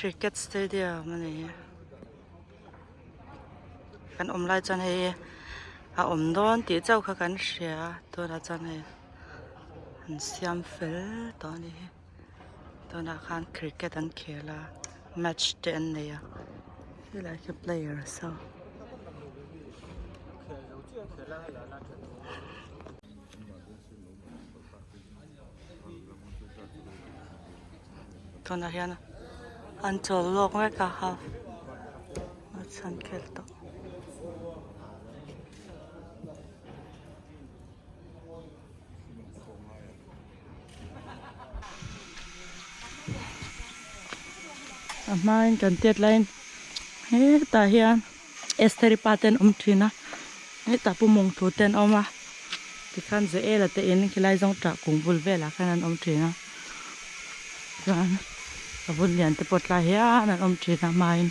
cricket stadium này kan lai chan hei a don ti chau kha kan hria to ra chan hei an siam fel to ni to na khan cricket an khela match ten này he like a player so to na hian an chol lok ngai ka ha a chan khel to main kan tiat lain he ta hian esteri paten thina he ta pu mong thu ten oma ti khan ze ela te in khilai jong tra kung bul vela khanan thina kan abun lian te pot la hian an thina main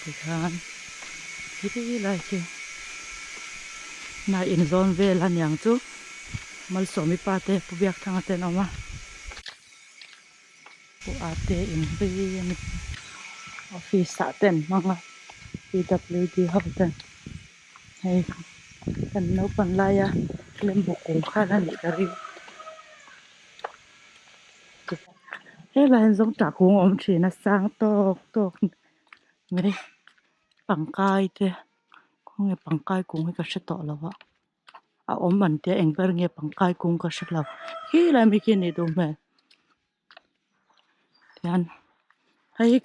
ti khan hi lai ki na in zone vela nyang chu mal so mi pa te pu biak thang ten oma pu ate in bi ni office sa ten manga PWD hoten hey kan no pan la ya lem bu kong kha la ni dari he la hen zong ta kong thina sang tok ngai pangkai te kong nge pangkai kong ka hre to lawa a man te engber nge pangkai kong ka hre law hi la mi ki ni du me yan hei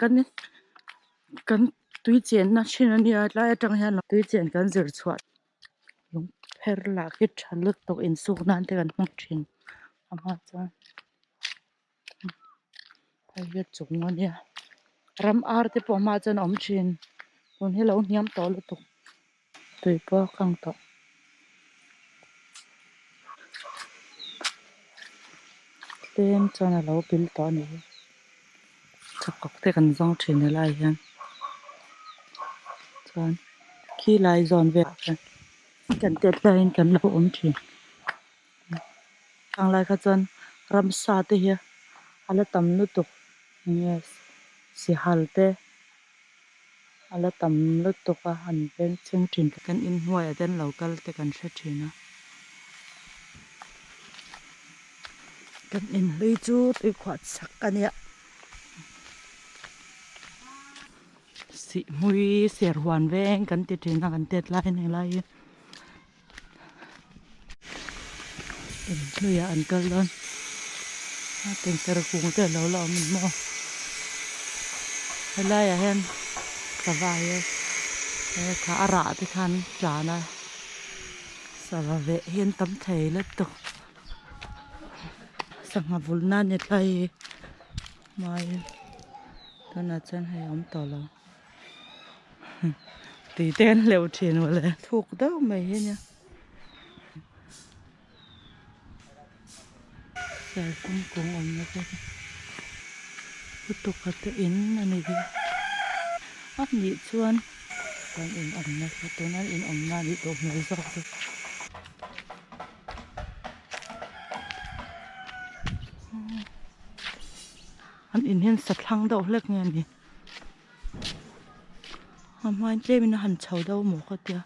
kan tui chen na china ni la atang hian tui chen kan zir chhuat lung pher la ki thalut tok in suk nan te kan hmang thin ama cha hei chung ania ram ar te po ma chan thin ton he lo niam to lu tok tui po kang to tem chana lo pil to ni chakok te kan zong thin lai hian chan khi lai zon ve kan tet lain kan lo thin kang lai kha chan ram sa te hi ala tam lu tuk yes si hal te ala tam lu tuk a han pen cheng thin kan in huai den local te kan hre thina kan in hlei chu tui khwat sak ania si mui ser huan veng kan ti thina kan tet lai nei lai in hluya an kal don a teng ter kung te lo lo min mo helai a hen savai kha ara te khan chana savave hian tam thei la to sanga vulna ne lai mai tana chan hai to lo tí tên lều trên wala thuộc đâu mày hết nha giờ cũng ổn nha cái tục hạt in này đi ấp nhị chuan còn in ổn nha cái tôi nói in ổn nha đi đồ mới rõ thôi anh in hiện sạch hăng đầu lek nghe nè mai chơi mình hành chầu đâu một cái tia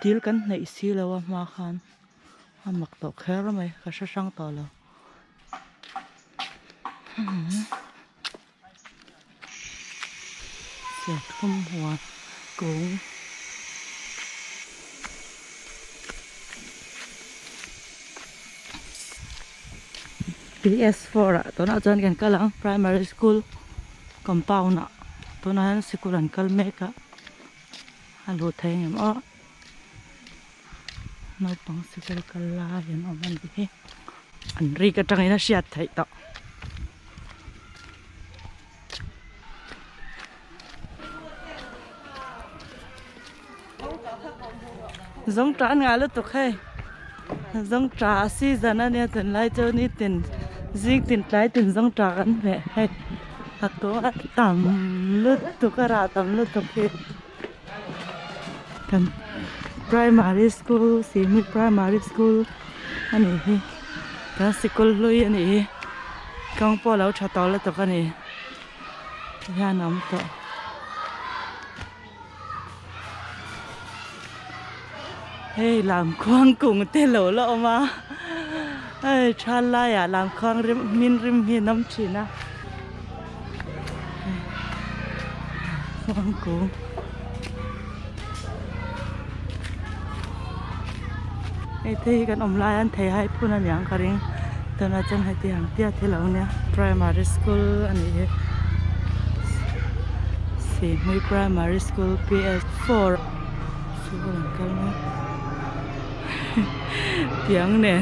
tiêu cắn nảy xí lâu mà khan mặc tổ khéo lắm mày cái sang to lâu sẹt không hòa cũng PS4 ạ tôi nói chân cái lăng primary school compound ạ tôi nói school ăn cal make á alo thấy em ó nói bằng school cal la em ó mình đi anh ri cái trang này nó siết thấy to giống trả ngài lúc tục hay giống trả season anh em tiền lại cho ní tiền riêng tiền lại tiền giống trả anh về hay hạt tổ tầm lúc tục cái ra tầm lúc tục khi cần primary school semi primary school anh ấy cái school lui anh ấy con po lâu cho tao là tao cái này ra nóng tao hey làm khoang cùng tê lỗ lỗ mà hey chan lai à làm khoang rim hi nóng chỉ na khoang cùng hey thì cái ông lai anh thấy hay phun anh yang cái riêng tao nói chân hay thì hàng tia thế lỗ nè primary school anh ấy si muy primary school PS4 sudah lengkap nih tiang nih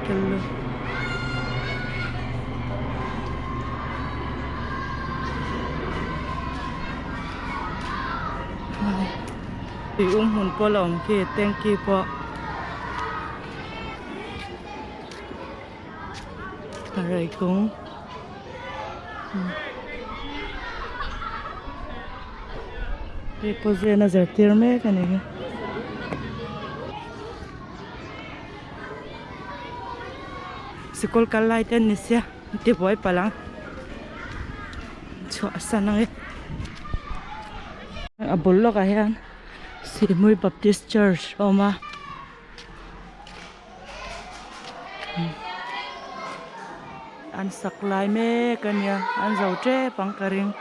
kalau thì hun po lòng kia thank you po rồi cũng cái pose na giờ tiệt mấy cái này sekolah kalai ten nisya ti boy palang cho sanang abullo ka hian Simui Baptist Church oma an saklai me kanya an zau tre pangkaring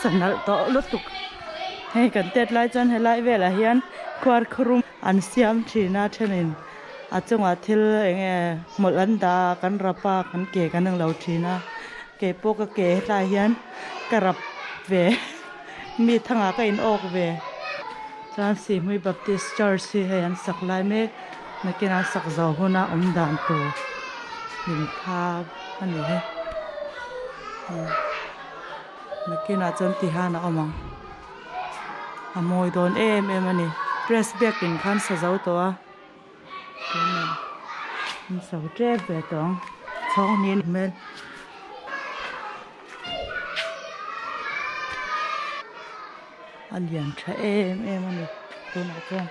sanal to lutuk hey kan tet lai chan helai vela hian khwar khrum an siam thina thenin achunga thil enge molanda kan rapa kan ke kanang lo thina ke poka ke lai hian karap ve mi thanga ka in ok ve chan Simui Baptist Church hi an saklai me nakina sak zo huna dan to hin tha ani he nakina chan ti hana omang amoi don em ani press back in khan sa zo to a so tre về tong chong nin men anh liền trẻ em anh tôi nói con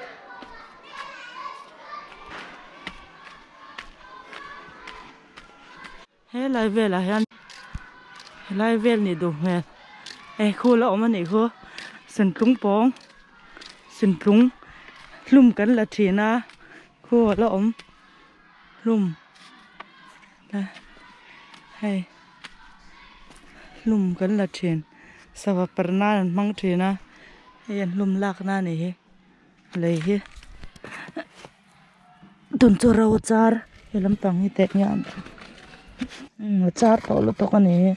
hết lại về là hắn lại về này đủ mệt ê khu lọ mà này khu sân trúng bóng sân trúng lùm cắn là chỉ na khu lọ lùm đây hay lùm cắn là chỉ sao perna mang chỉ na yên lùm lạc na này lấy hi tuần cho rau char làm tăng như thế nhỉ char to lo to cái này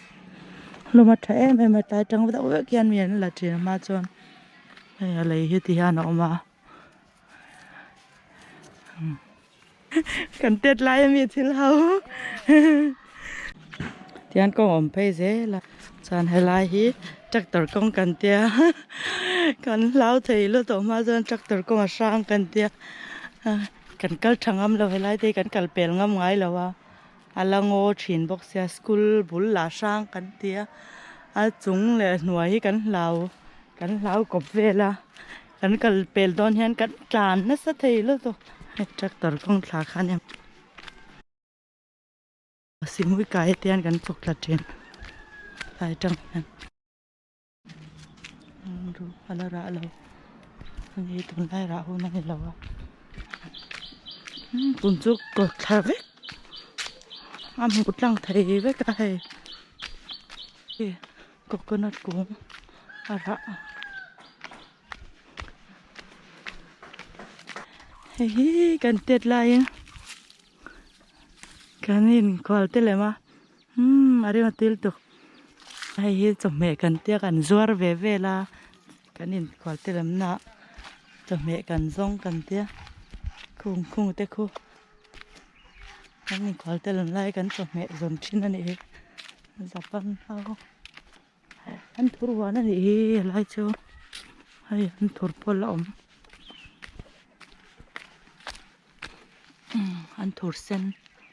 lùm mà thấy em tay trắng với đậu kian miền là chỉ mà chọn lấy hi thì hà nó mà cần tết lại em thì lâu thì anh con ổn phải dễ là chọn hay lại hi chắc tờ công cần tia cần lão thì lúc tổ mà dân chắc tờ công mà sang cần tia cần cල් thằng âm lâu hay lại thì cần cල් bèn ngâm ngay lâu à là ngô chín bốc xe school bún lá sang cần tia chúng là nuôi cần lão cọp về là cần cl bèn đón hen cần tràn nó sẽ thấy lúc tổ chắc tờ công thà khăn em xin mũi cái tiền cần phục là trên phải trăng ru ala ra lo ni tun lai ra hu na ni lo tun chu ko thar ve am hut lang thei ve ka he coconut ko ara he kan tet lai kan in kwal te le ma are ma til to hay hi chồng mẹ cần tia cần zuar về về là cái nhìn khỏi tia làm nạ chồng mẹ cần rong cần tia khung khung tia khô cái nhìn khỏi tia làm lại cần chồng mẹ dồn chín anh ấy dập ăn ao anh thua quá anh ấy lại cho hay anh thua po lỏng anh thua sen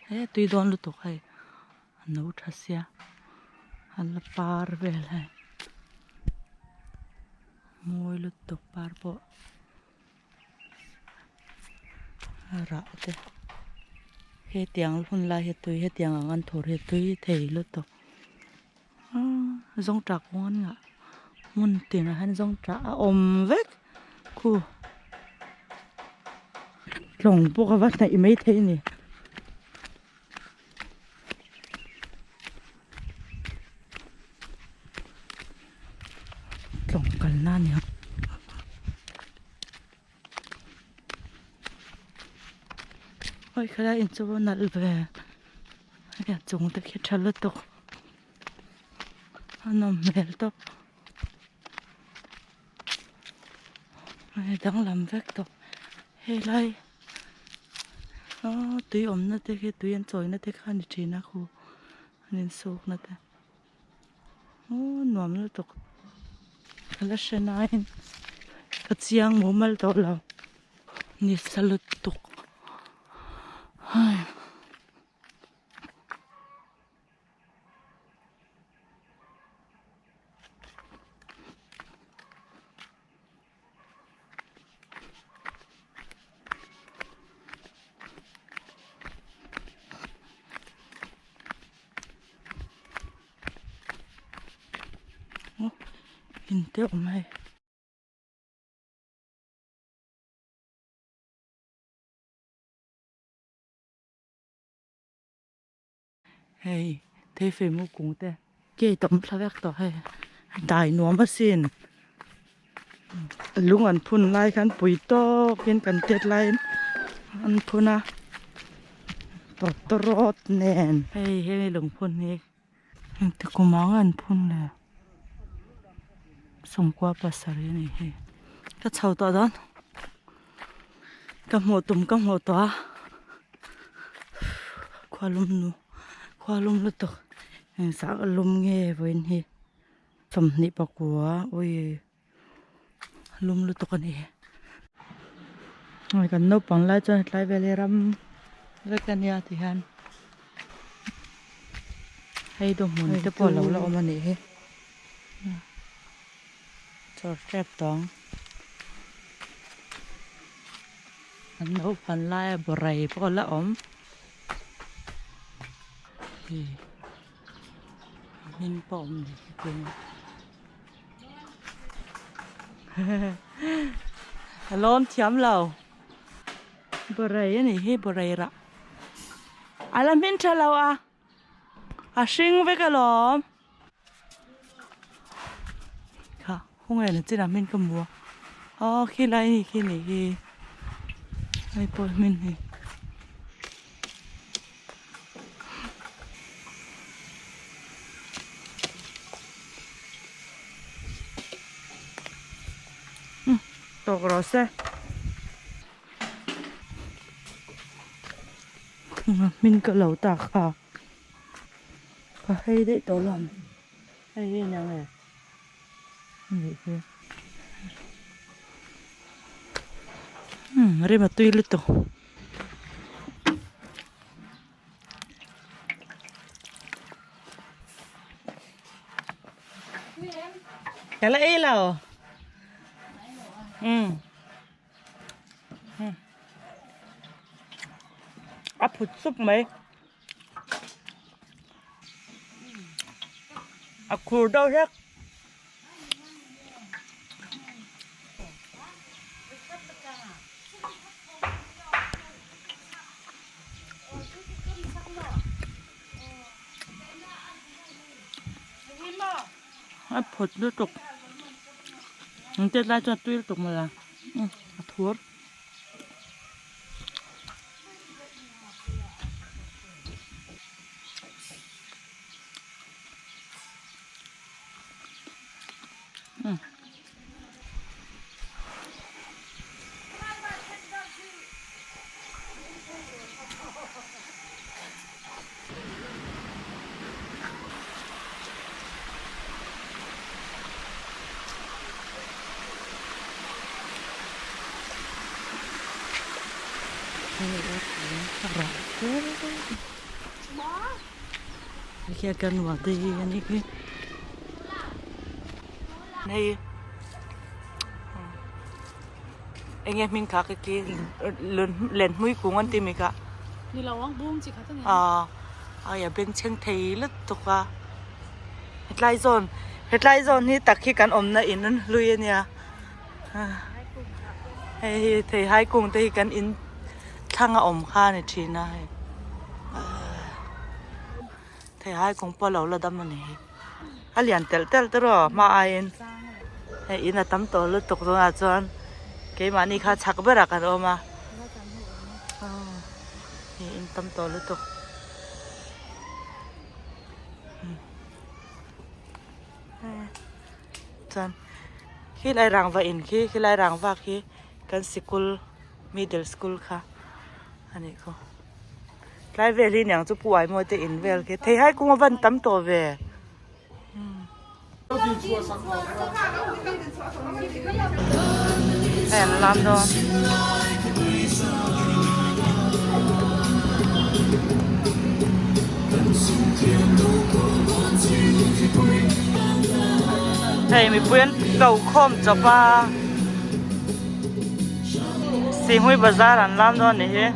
ấy tuy đón lúc tục hay anh nấu thà xia anh là par về lại môi lúc tục par bộ rạ thế he tiang hun la he tui he tiang ang an thor he tui thei lu to zong trak ngon nga mun tin han zong tra om vek khu long po ka wat na imei thei ni long kal na ni oi khala in chu nal ve ya chung te khe thal to anom mel to ai dang lam vek to he lai tui om na te khe tui an choi na te kha ni thina khu anin sok na te nuam na to khala shenain ka chiang mo mal to lo ni salut to hai in te om hai hey thế phải mua cũng thế cái tấm sao vẽ tỏ hay đại nó mà xin lúc anh phun lại khăn bụi to bên cần tiết lại anh phun à tọt tọt nền hey hey lồng phun này thì cũng mong anh phun này xung qua pasar này hey cái chậu to đó cái mồ to qua lum nu qua lum lu to sáng lum nghe với anh phẩm nị bạc của ôi lum lu to cái này rồi cần nấu bằng lại cho lại về làm rất là nhiều thì han hay đồ muốn cái bỏ lẩu lẩu mà nị hết cho xếp tòng nấu bằng lại bò rầy bỏ lẩu mình bỏng lon chấm lẩu bò rầy này hết bò rầy rạ làm mình chơi lẩu sinh với cái lòค่ะhôm nay là chỉ làm mình cầm bùa khi này khi hay bồi mình thì to grosse mình có lẩu tạc à có hay đấy to lắm hay như này đây mà tùy lứt to cái lấy lẩu áp phụt súp mấy khổ đâu hết áp phụt liên tục tết lại cho tôi liên tục mà là thuốc kia cần vào thì này kia này anh em mình khác cái kia lên lên mũi của anh tìm mình cả นี่เราว่างบุ้งจิค่ะตั้งแต่ อย่าเป็นเชิงเทีลึกตุกว่าเฮ็ดไรโซนนี่ตักขี้กันอมนะอินนั่นลุยเนี่ยให้เทให้กุ้งเทกันอินทั้งอมข้าในทีนะเทให้กุ้งปลาเราดำมันนี่ฮัลยันเตลตลอดมาอินให้อินน่ะตั้มโตลึกตุกตรงอาจารย์เกี่ยมานี่ข้าชักเบรักกันออกมาอินตั้มโตลึกตุกจันขี้ไรรังว่าอินขี้ไรรังว่าขี้กันสกุลmiddle school ค่ะอันนี้ก็ไรเวลีเนี่ยจะป่วยมัวแต่อินเวลขี้เทให้กูมาวันตั้มตัวเวแอนลำดอนเฮ้ยมีเพื่อนเก่าคมจะมาสีหุยบาซาร์อันลำดอนนี่ฮะ